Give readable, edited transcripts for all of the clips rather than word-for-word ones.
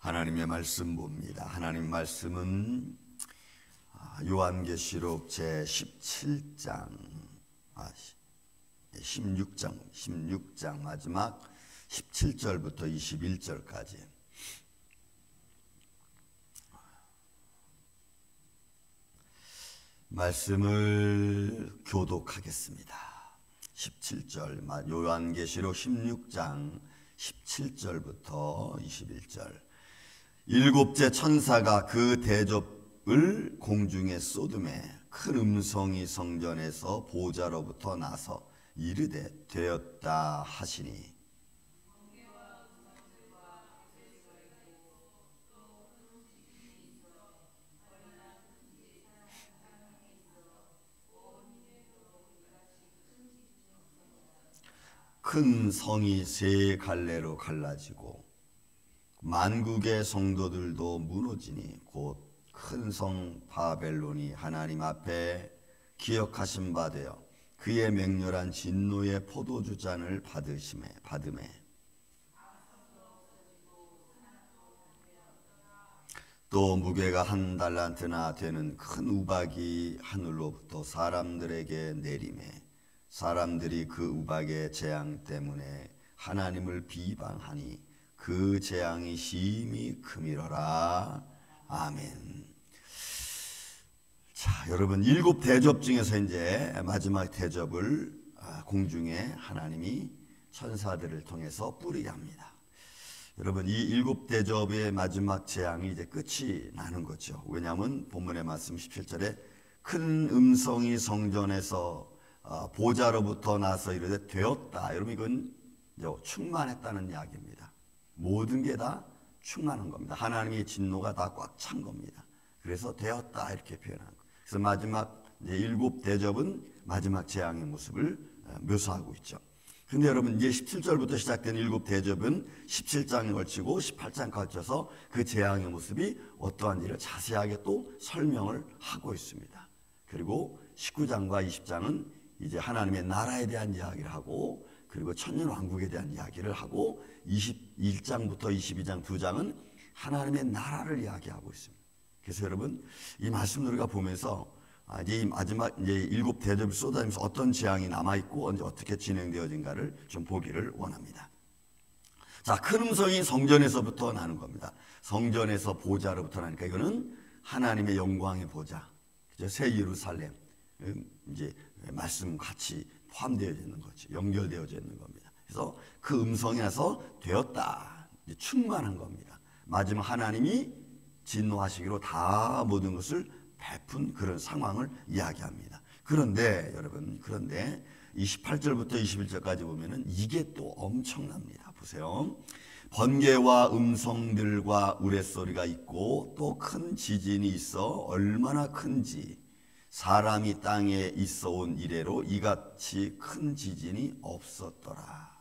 하나님의 말씀 봅니다. 하나님 말씀은 요한계시록 제17장 16장 마지막 17절부터 21절까지 말씀을 교독하겠습니다. 17절 요한계시록 16장 17절부터 21절. 일곱째 천사가 그 대접을 공중에 쏟음에 큰 음성이 성전에서 보좌로부터 나서 이르되 되었다 하시니 큰 성이 세 갈래로 갈라지고 만국의 성도들도 무너지니 곧 큰 성 바벨론이 하나님 앞에 기억하신 바 되어 그의 맹렬한 진노의 포도주 잔을 받음에 또 무게가 1달란트나 되는 큰 우박이 하늘로부터 사람들에게 내림에 사람들이 그 우박의 재앙 때문에 하나님을 비방하니 그 재앙이 심히 크미러라. 아멘. 자, 여러분, 일곱 대접 중에서 이제 마지막 대접을 공중에 하나님이 천사들을 통해서 뿌리게 합니다. 여러분, 이 일곱 대접의 마지막 재앙이 이제 끝이 나는 거죠. 왜냐하면 본문의 말씀 17절에 큰 음성이 성전에서 보좌로부터 나서 이르되 되었다. 여러분, 이건 충만했다는 이야기입니다. 모든 게 다 충만한 겁니다. 하나님의 진노가 다 꽉 찬 겁니다. 그래서 되었다 이렇게 표현한 거예요. 그래서 마지막 일곱 대접은 마지막 재앙의 모습을 묘사하고 있죠. 근데 여러분, 이제 17절부터 시작된 일곱 대접은 17장에 걸치고 18장 걸쳐서 그 재앙의 모습이 어떠한지를 자세하게 또 설명을 하고 있습니다. 그리고 19장과 20장은 이제 하나님의 나라에 대한 이야기를 하고, 그리고 천년왕국에 대한 이야기를 하고, 21장부터 22장 두 장은 하나님의 나라를 이야기하고 있습니다. 그래서 여러분, 이 말씀을 우리가 보면서 이제 이 마지막 이제 일곱 대접을 쏟아지면서 어떤 재앙이 남아있고 언제 어떻게 진행되어진가를 좀 보기를 원합니다. 자, 큰 음성이 성전에서부터 나는 겁니다. 성전에서 보좌로부터 나니까 이거는 하나님의 영광의 보좌, 새 예루살렘, 이제 말씀 같이 포함되어져 있는 거죠. 연결되어져 있는 겁니다. 그래서 그 음성이 나서 되었다. 이제 충만한 겁니다. 마지막 하나님이 진노하시기로 다 모든 것을 베푼 그런 상황을 이야기합니다. 그런데 여러분, 그런데 28절부터 21절까지 보면은 이게 또 엄청납니다. 보세요. 번개와 음성들과 우레소리가 있고 또 큰 지진이 있어 얼마나 큰지 사람이 땅에 있어 온 이래로 이같이 큰 지진이 없었더라.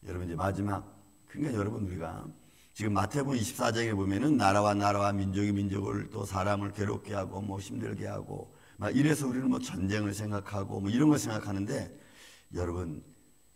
여러분, 이제 마지막, 그러니까 여러분, 우리가 지금 마태복음 24장에 보면은 나라와 민족이 민족을 또 사람을 괴롭게 하고 뭐 힘들게 하고 막 이래서 우리는 뭐 전쟁을 생각하고 뭐 이런 걸 생각하는데, 여러분,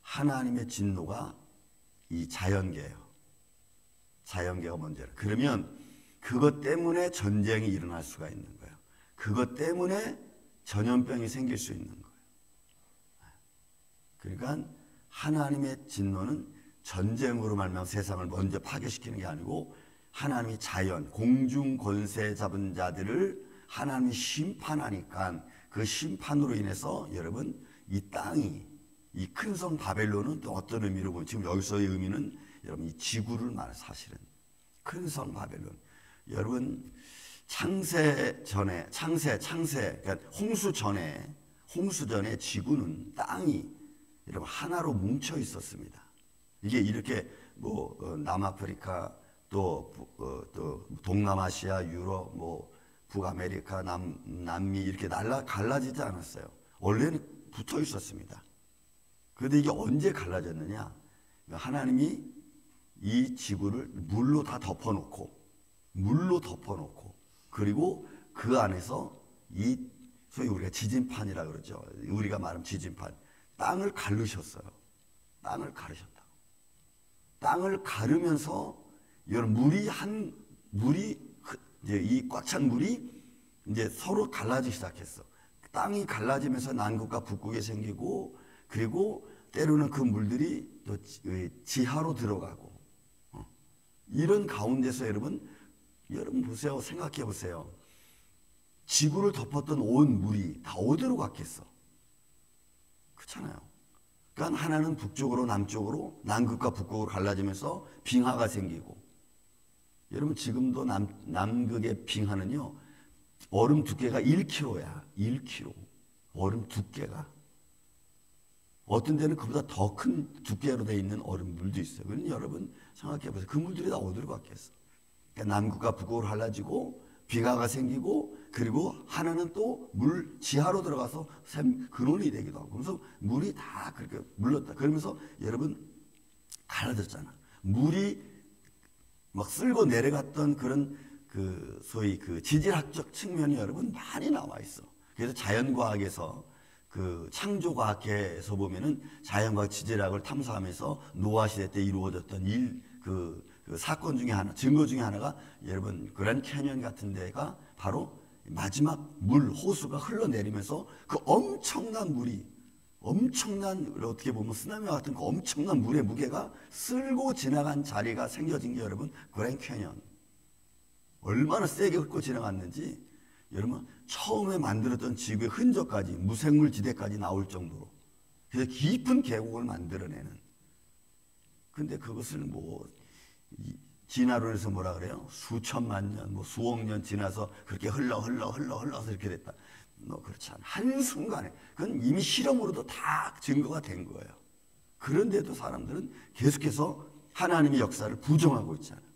하나님의 진노가 이 자연계예요. 자연계가 문제예요. 그러면 그것 때문에 전쟁이 일어날 수가 있는 거예요. 그것 때문에 전염병이 생길 수 있는 거예요. 그러니까 하나님의 진노는 전쟁으로 말미암아 세상을 먼저 파괴시키는 게 아니고 하나님이 자연, 공중 권세 잡은 자들을 하나님이 심판하니까 그 심판으로 인해서 여러분, 이 땅이, 이 큰 성 바벨론은 또 어떤 의미로 보면 지금 여기서의 의미는 여러분, 이 지구를 말해. 사실은 큰 성 바벨론, 여러분, 창세 전에 그러니까 홍수 전에 지구는, 땅이 여러분 하나로 뭉쳐 있었습니다. 이게 이렇게 뭐 남아프리카 또 동남아시아, 유럽, 뭐 북아메리카, 남미 이렇게 갈라지지 않았어요. 원래는 붙어 있었습니다. 그런데 이게 언제 갈라졌느냐? 하나님이 이 지구를 물로 덮어놓고 그리고 그 안에서 이 소위 우리가 지진판이라 그러죠. 우리가 말하면 지진판, 땅을 가르셨어요. 땅을 가르셨다. 땅을 가르면서 이런 물이 이제 이 꽉 찬 물이 이제 서로 갈라지기 시작했어. 땅이 갈라지면서 남극과 북극이 생기고, 그리고 때로는 그 물들이 또 지하로 들어가고, 이런 가운데서 여러분 보세요. 생각해 보세요. 지구를 덮었던 온 물이 다 어디로 갔겠어? 그렇잖아요. 그러니까 하나는 북쪽으로 남쪽으로, 남극과 북극으로 갈라지면서 빙하가 생기고, 여러분 지금도 남극의 빙하는요 얼음 두께가 1km야. 1km 얼음 두께가. 어떤 데는 그보다 더 큰 두께로 되어 있는 얼음물도 있어요. 그러니 여러분 생각해 보세요. 그 물들이 다 어디로 갔겠어? 그러니까 남극과 북극으로 갈라지고 빙하가 생기고, 그리고 하나는 또 물 지하로 들어가서 근원이 되기도 하고, 그래서 물이 다 그렇게 물렀다. 그러면서 여러분 갈라졌잖아. 물이 막 쓸고 내려갔던 그런 그 소위 그 지질학적 측면이 여러분 많이 나와 있어. 그래서 자연과학에서 그 창조과학에서 보면은 자연과학 지질학을 탐사하면서 노아 시대 때 이루어졌던 그 사건 중에 하나, 증거 중에 하나가 여러분 그랜드 캐년 같은 데가 바로 마지막 호수가 흘러내리면서 그 엄청난 물이, 어떻게 보면 쓰나미와 같은 그 엄청난 물의 무게가 쓸고 지나간 자리가 생겨진 게 여러분 그랜드 캐년. 얼마나 세게 훑고 지나갔는지 여러분 처음에 만들었던 지구의 흔적까지, 무생물 지대까지 나올 정도로, 그래서 깊은 계곡을 만들어내는. 근데 그것을 진화론에서 뭐라 그래요? 수천만 년, 수억 년 지나서 그렇게 흘러서 이렇게 됐다. 그렇지 않아. 한순간에. 그건 이미 실험으로도 다 증거가 된 거예요. 그런데도 사람들은 계속해서 하나님의 역사를 부정하고 있잖아요.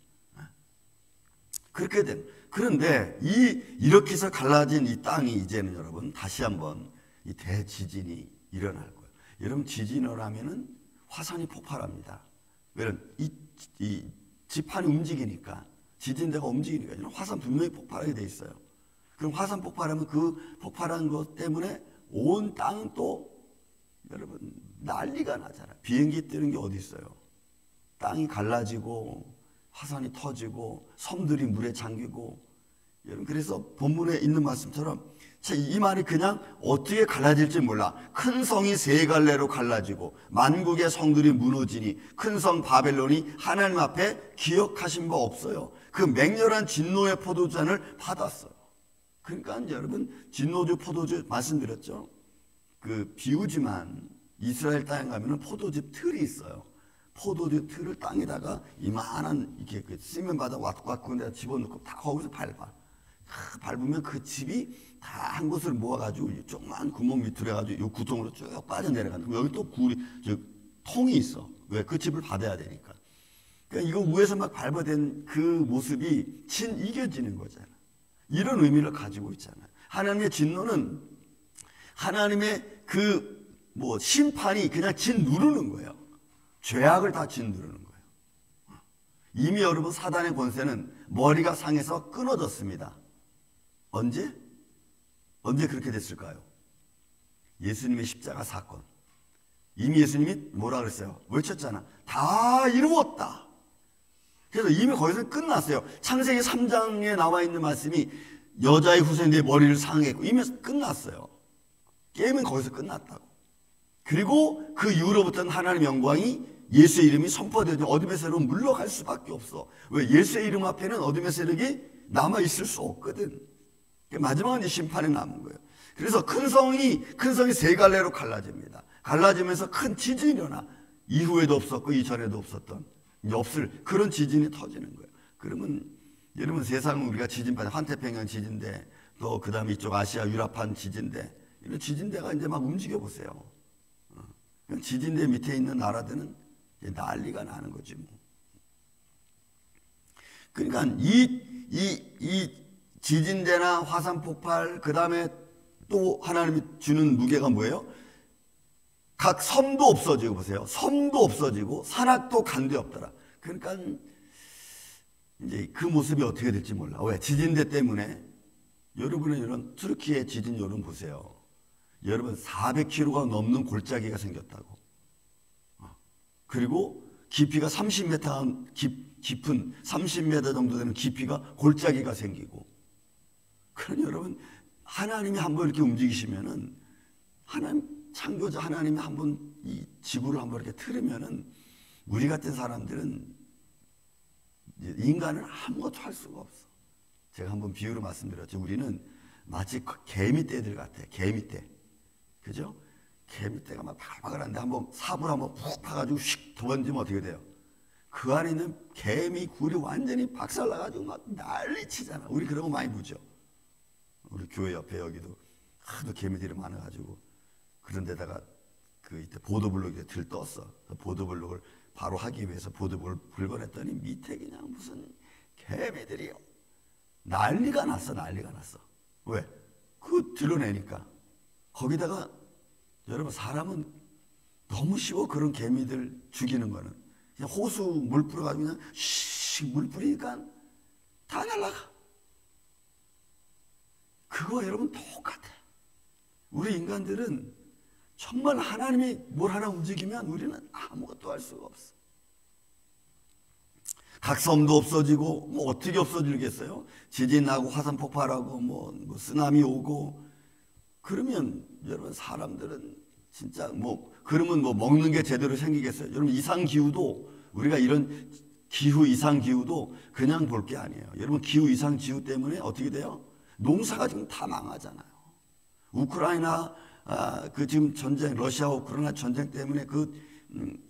그렇게 된. 그런데 이렇게 해서 갈라진 이 땅이 이제는 여러분 다시 한번 이 대지진이 일어날 거예요. 여러분 지진을 하면은 화산이 폭발합니다. 왜냐면 이 지판이 움직이니까, 지진대가 움직이니까 화산 분명히 폭발하게 돼 있어요. 그럼 화산 폭발하면 그 폭발한 것 때문에 온 땅은 또 여러분 난리가 나잖아요. 비행기 뜨는 게 어디 있어요? 땅이 갈라지고 화산이 터지고 섬들이 물에 잠기고. 여러분 그래서 본문에 있는 말씀처럼 이 말이 그냥 어떻게 갈라질지 몰라. 큰 성이 세 갈래로 갈라지고 만국의 성들이 무너지니 큰 성 바벨론이 하나님 앞에 기억하신 바 없어요. 그 맹렬한 진노의 포도주잔을 받았어요. 그러니까 여러분 진노주 포도주 말씀드렸죠. 그 비우지만 이스라엘 땅에 가면은 포도즙 틀이 있어요. 포도즙 틀을 땅에다가 이만한 이렇게 그 쓰면 바닥 왁구왁구 데다 집어넣고 다 거기서 밟아. 밟으면 그 즙이 다 한 곳을 모아가지고 조그만 구멍 밑으로 해가지고 이 구통으로 쭉 빠져내려간다. 여기 또 통이 있어. 왜? 그 즙을 받아야 되니까. 그러니까 이거 위에서 막 밟아댄 그 모습이 이겨지는 거잖아. 이런 의미를 가지고 있잖아요. 하나님의 진노는 하나님의 심판이 그냥 짓누르는 거예요. 죄악을 다 짓누르는 거예요. 이미 여러분 사단의 권세는 머리가 상해서 끊어졌습니다. 언제 그렇게 됐을까요? 예수님의 십자가 사건. 이미 예수님이 뭐라 그랬어요? 외쳤잖아. 다 이루었다. 그래서 이미 거기서 끝났어요. 창세기 3장에 나와 있는 말씀이 여자의 후손인데 머리를 상했고 이미 끝났어요. 게임은 거기서 끝났다고. 그리고 그 이후로부터는 하나님의 영광이 예수의 이름이 선포되죠. 어둠의 세력으로 물러갈 수밖에 없어. 왜? 예수의 이름 앞에는 어둠의 세력이 남아있을 수 없거든. 마지막은 이제 심판에 남은 거예요. 그래서 큰 성이 세 갈래로 갈라집니다. 갈라지면서 큰 지진이 일어나. 이후에도 없었고 이전에도 없었던, 이제 없을 그런 지진이 터지는 거예요. 그러면 여러분 세상은 우리가 지진판, 환태평양 지진대, 또 그 다음에 이쪽 아시아 유라판 지진대, 이런 지진대가 이제 막 움직여 보세요. 지진대 밑에 있는 나라들은 난리가 나는 거지 뭐. 그러니까 이 지진대나 화산 폭발, 그 다음에 또 하나님이 주는 무게가 뭐예요? 각 섬도 없어지고 보세요. 섬도 없어지고 산악도 간데 없더라. 그러니까 이제 그 모습이 어떻게 될지 몰라. 왜? 지진대 때문에. 여러분은 이런 튀르키예 지진 여론 보세요. 여러분 400km가 넘는 골짜기가 생겼다고. 그리고 깊이가 30m 깊은 30m 정도 되는 깊이가 골짜기가 생기고. 그러니 여러분, 하나님이 한번 이렇게 움직이시면은, 하나님 창조자 하나님이 한번 이 지구를 한번 이렇게 틀으면은 우리 같은 사람들은, 인간은 아무것도 할 수가 없어. 제가 한번 비유로 말씀드렸죠. 우리는 마치 개미떼들 같아. 개미떼, 그죠? 개미떼가 막 바글바글한데 한번 삽을 한번 푹 파가지고 휙 던지면 어떻게 돼요? 그 안에 있는 개미 굴이 완전히 박살나가지고 막 난리치잖아. 우리 그런 거 많이 보죠. 우리 교회 옆에 여기도 하도 개미들이 많아가지고, 그런 데다가 그 이때 보도블록에 들떴어. 보도블록을 바로 하기 위해서 보도블록을 긁어냈더니 밑에 그냥 무슨 개미들이 난리가 났어. 난리가 났어. 왜? 그거 드러내니까. 거기다가 여러분, 사람은 너무 쉬워. 그런 개미들 죽이는 거는 그냥 호수 물 뿌려가지고 그냥 물 뿌리니까 다 날라가. 그거 여러분 똑같아. 우리 인간들은 정말 하나님이 뭘 하나 움직이면 우리는 아무것도 할 수가 없어. 각섬도 없어지고, 뭐 어떻게 없어지겠어요? 지진 나고 화산 폭발하고 뭐 쓰나미 오고 그러면 여러분, 사람들은 진짜 그러면 먹는 게 제대로 생기겠어요? 여러분, 이상기후도, 우리가 이런 기후 이상기후도 그냥 볼 게 아니에요. 여러분, 기후 이상기후 때문에 어떻게 돼요? 농사가 지금 다 망하잖아요. 우크라이나 그 지금 전쟁, 러시아 우크라이나 전쟁 때문에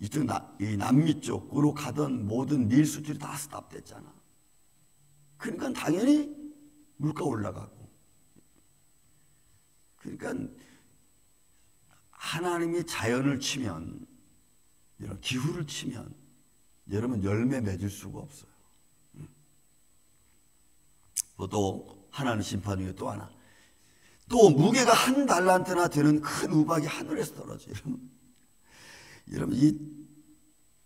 이쪽 이 남미 쪽으로 가던 모든 닐 수출이 다 스탑됐잖아. 그러니까 당연히 물가 올라가고. 그러니까 하나님이 자연을 치면, 이런 기후를 치면 여러분 열매 맺을 수가 없어요. 또 하나는 심판 후에 또 하나, 또 무게가 1달란트나 되는 큰 우박이 하늘에서 떨어져요. 여러분,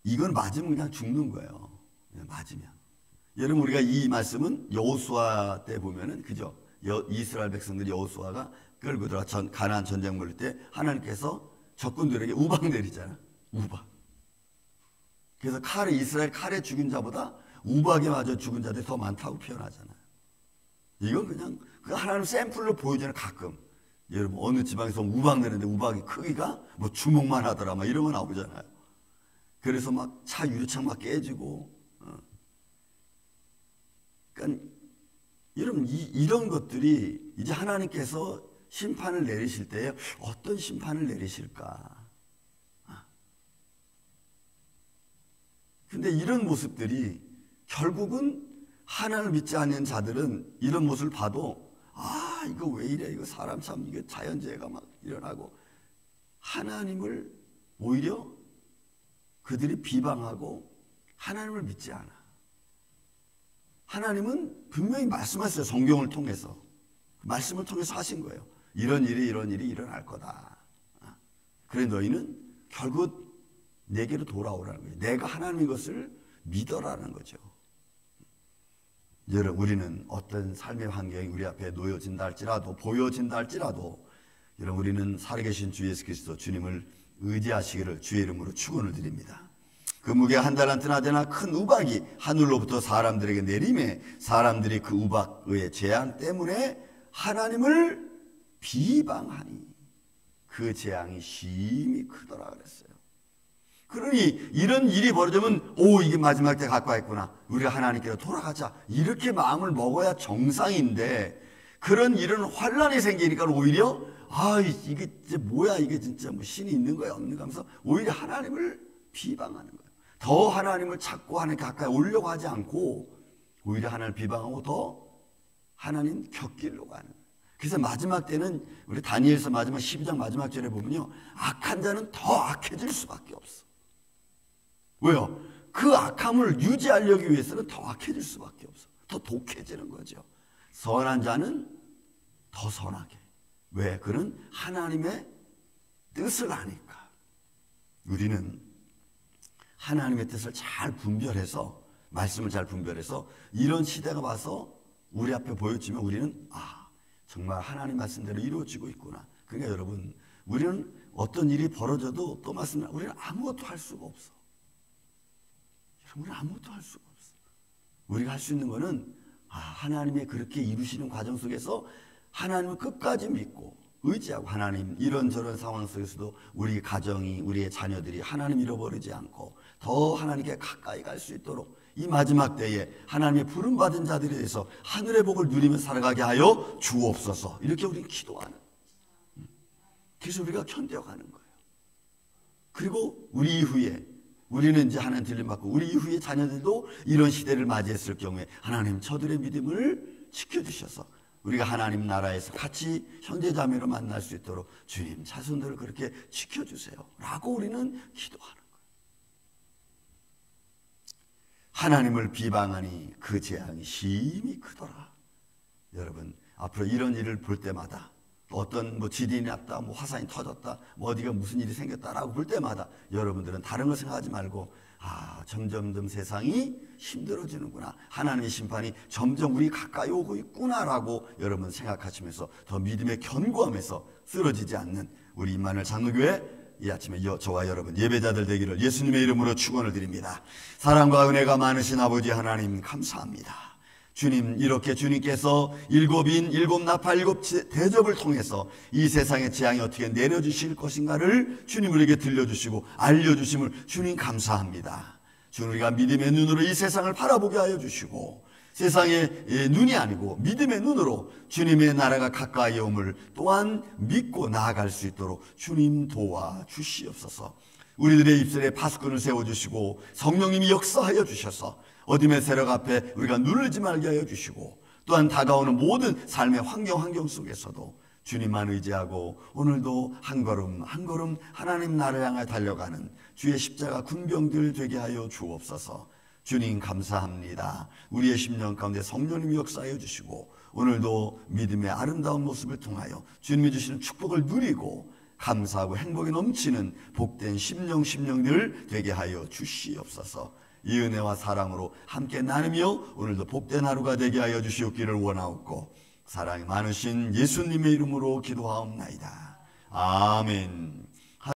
이건 맞으면 그냥 죽는 거예요. 맞으면. 여러분, 우리가 이 말씀은 여호수아 때 보면은, 그죠? 이스라엘 백성들이 여호수아가 끌고 들어가 가나안 전쟁 몰릴 때 하나님께서 적군들에게 우박 내리잖아. 우박. 그래서 이스라엘 칼에 죽인 자보다 우박에 맞아 죽은 자들이 더 많다고 표현하잖아요. 이건 그냥 하나님 샘플로 보여주는, 가끔 여러분 어느 지방에서 우박 내는데 우박의 크기가 뭐 주먹만 하더라 막 이런 거 나오잖아요. 그래서 막 차 유리창 막 깨지고. 그러니까 여러분, 이런 것들이 이제 하나님께서 심판을 내리실 때에 어떤 심판을 내리실까? 근데 이런 모습들이 결국은 하나님을 믿지 않는 자들은 이런 모습을 봐도, 이거 왜 이래? 이거 사람 참, 이게 자연재해가 막 일어나고, 하나님을 오히려 그들이 비방하고 하나님을 믿지 않아. 하나님은 분명히 말씀하셨어요. 성경을 통해서. 말씀을 통해서 하신 거예요. 이런 일이 일어날 거다. 그래 너희는 결국 내게로 돌아오라는 거예요. 내가 하나님의 것을 믿어라는 거죠. 여러분, 우리는 어떤 삶의 환경이 우리 앞에 놓여진다 할지라도, 보여진다 할지라도, 여러분, 우리는 살아계신 주 예수 그리스도 주님을 의지하시기를 주의 이름으로 축원을 드립니다. 그 무게가 1달란트나 되나 큰 우박이 하늘로부터 사람들에게 내림에 사람들이 그 우박의 재앙 때문에 하나님을 비방하니 그 재앙이 심히 크더라 그랬어요. 그러니 이런 일이 벌어지면 이게 마지막 때 가까이 있구나, 우리가 하나님께로 돌아가자, 이렇게 마음을 먹어야 정상인데, 그런 일은 환란이 생기니까 오히려 이게 진짜 뭐야, 이게 진짜 뭐 신이 있는 거야 없는 거 하면서 오히려 하나님을 비방하는 거예요. 더 하나님을 찾고 하나님 가까이 오려고 하지 않고 오히려 하나님을 비방하고 더 하나님 곁길로 가는 거예요. 그래서 마지막 때는 우리 다니엘서 마지막 12장 마지막 절에 보면요, 악한 자는 더 악해질 수밖에 없어. 왜요? 그 악함을 유지하려기 위해서는 더 악해질 수밖에 없어. 더 독해지는 거죠. 선한 자는 더 선하게. 왜? 그는 하나님의 뜻을 아니까. 우리는 하나님의 뜻을 잘 분별해서, 말씀을 잘 분별해서 이런 시대가 와서 우리 앞에 보여지면 우리는 정말 하나님 말씀대로 이루어지고 있구나. 그러니까 여러분, 우리는 어떤 일이 벌어져도 또 말씀드리면 우리는 아무것도 할 수가 없어. 우리는 아무것도 할 수가 없어. 우리가 할 수 있는 거는 하나님의 그렇게 이루시는 과정 속에서 하나님을 끝까지 믿고 의지하고, 하나님 이런저런 상황 속에서도 우리 가정이, 우리의 자녀들이 하나님 잃어버리지 않고 더 하나님께 가까이 갈 수 있도록 이 마지막 때에 하나님의 부름받은 자들에 대해서 하늘의 복을 누리며 살아가게 하여 주옵소서. 이렇게 우리는 기도하는, 그래서 우리가 견뎌가는 거예요. 그리고 우리 이후에, 우리는 이제 하나님 들림받고 우리 이후의 자녀들도 이런 시대를 맞이했을 경우에 하나님 저들의 믿음을 지켜주셔서 우리가 하나님 나라에서 같이 형제자매로 만날 수 있도록 주님 자손들을 그렇게 지켜주세요 라고 우리는 기도하는 거예요. 하나님을 비방하니 그 재앙이 심히 크더라. 여러분, 앞으로 이런 일을 볼 때마다, 어떤 지진이 났다, 화산이 터졌다, 어디가 무슨 일이 생겼다라고 볼 때마다 여러분들은 다른 거 생각하지 말고 점점점 세상이 힘들어지는구나, 하나님의 심판이 점점 우리 가까이 오고 있구나라고 여러분 생각하시면서 더 믿음의 견고함에서 쓰러지지 않는 우리 임마누엘 장로교회 이 아침에 저와 여러분 예배자들 되기를 예수님의 이름으로 축원을 드립니다. 사랑과 은혜가 많으신 아버지 하나님 감사합니다. 주님, 이렇게 주님께서 일곱인, 일곱 나팔, 일곱 대접을 통해서 이 세상의 재앙이 어떻게 내려주실 것인가를 주님 우리에게 들려주시고 알려주심을 주님 감사합니다. 주님, 우리가 믿음의 눈으로 이 세상을 바라보게 하여 주시고 세상의 눈이 아니고 믿음의 눈으로 주님의 나라가 가까이 옴을 또한 믿고 나아갈 수 있도록 주님 도와주시옵소서. 우리들의 입술에 파수꾼을 세워주시고 성령님이 역사하여 주셔서 어둠의 세력 앞에 우리가 누르지 말게 하여 주시고, 또한 다가오는 모든 삶의 환경 속에서도 주님만 의지하고 오늘도 한 걸음 한 걸음 하나님 나라를 향해 달려가는 주의 십자가 군병들 되게 하여 주옵소서. 주님 감사합니다. 우리의 심령 가운데 성령님이 역사하여 주시고 오늘도 믿음의 아름다운 모습을 통하여 주님이 주시는 축복을 누리고 감사하고 행복이 넘치는 복된 심령들 되게 하여 주시옵소서. 이 은혜와 사랑으로 함께 나누며 오늘도 복된 하루가 되게 하여 주시옵기를 원하옵고 사랑이 많으신 예수님의 이름으로 기도하옵나이다. 아멘.